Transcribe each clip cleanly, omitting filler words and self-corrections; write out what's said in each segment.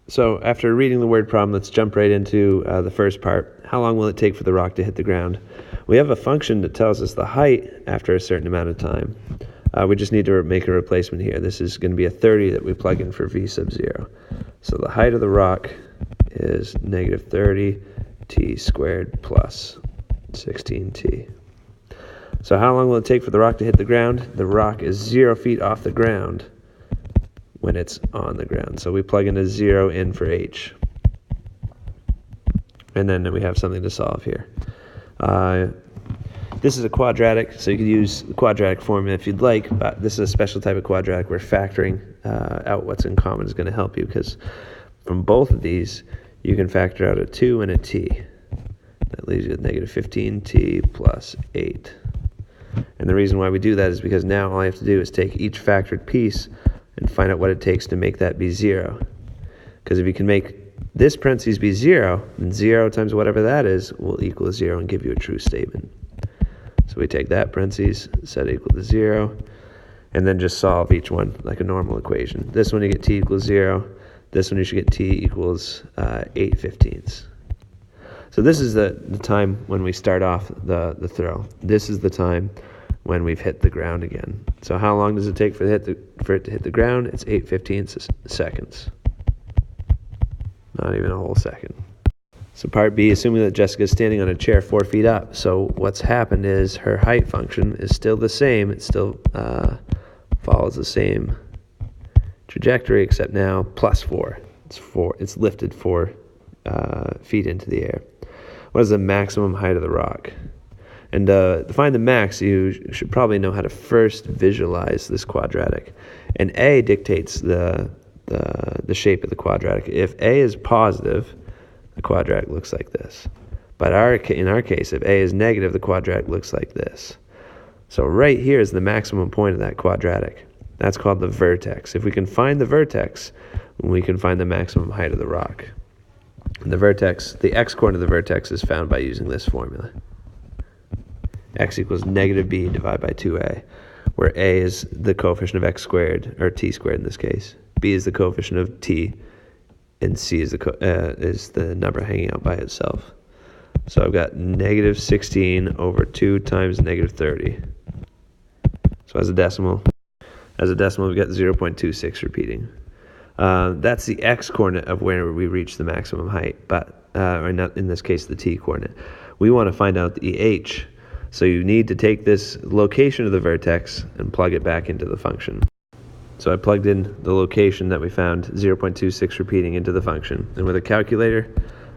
So after reading the word problem, let's jump right into the first part. How long will it take for the rock to hit the ground? We have a function that tells us the height after a certain amount of time. We just need to make a replacement here. This is going to be a 30 that we plug in for v sub 0. So the height of the rock is negative 30 t squared plus 16t. So how long will it take for the rock to hit the ground? The rock is 0 feet off the ground when it's on the ground. So we plug in a 0 in for h. And then we have something to solve here. This is a quadratic, so you could use the quadratic formula if you'd like, but this is a special type of quadratic where factoring out what's in common is going to help you, because from both of these, you can factor out a 2 and a t. That leaves you with negative 15t plus 8. And the reason why we do that is because now all I have to do is take each factored piece and find out what it takes to make that be 0. Because if you can make this parentheses be 0, then 0 times whatever that is will equal 0 and give you a true statement. So we take that parentheses, set it equal to 0, and then just solve each one like a normal equation. This one you get t equals 0. This one you should get t equals 8/15. So this is the time when we start off the throw. This is the time when we've hit the ground again. So how long does it take for it to hit the ground? It's 8/15 seconds. Not even a whole second. So part B, assuming that Jessica is standing on a chair 4 feet up. So what's happened is her height function is still the same. It still follows the same trajectory, except now plus 4. It's lifted 4 feet into the air. What is the maximum height of the rock? And to find the max, you should probably know how to first visualize this quadratic. And A dictates the shape of the quadratic. If A is positive, the quadratic looks like this. But in our case, if A is negative, the quadratic looks like this. So right here is the maximum point of that quadratic. That's called the vertex. If we can find the vertex, we can find the maximum height of the rock. And the x-coordinate of the vertex is found by using this formula. X equals negative b divided by 2a, where a is the coefficient of x squared, or t squared in this case. B is the coefficient of t, and c is the number hanging out by itself. So I've got negative 16 over 2 times negative 30. So as a decimal we've got 0.26 repeating. That's the x-coordinate of where we reach the maximum height, or not in this case the t-coordinate. We want to find out the h. So you need to take this location of the vertex and plug it back into the function. So I plugged in the location that we found, 0.26 repeating, into the function. And with a calculator,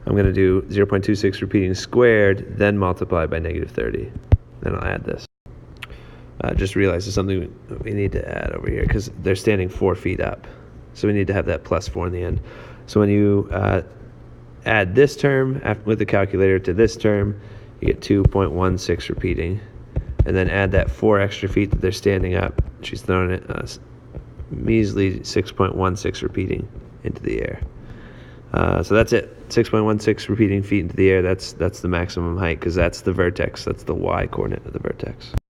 I'm going to do 0.26 repeating squared, then multiply by negative 30. Then I'll add this. Just realized there's something we need to add over here, because they're standing 4 feet up. So we need to have that plus 4 in the end. So when you add this term with the calculator to this term, you get 2.16 repeating. And then add that 4 extra feet that they're standing up. She's throwing it measly 6.16 repeating into the air. So that's it. 6.16 repeating feet into the air. That's the maximum height, because that's the vertex. That's the y coordinate of the vertex.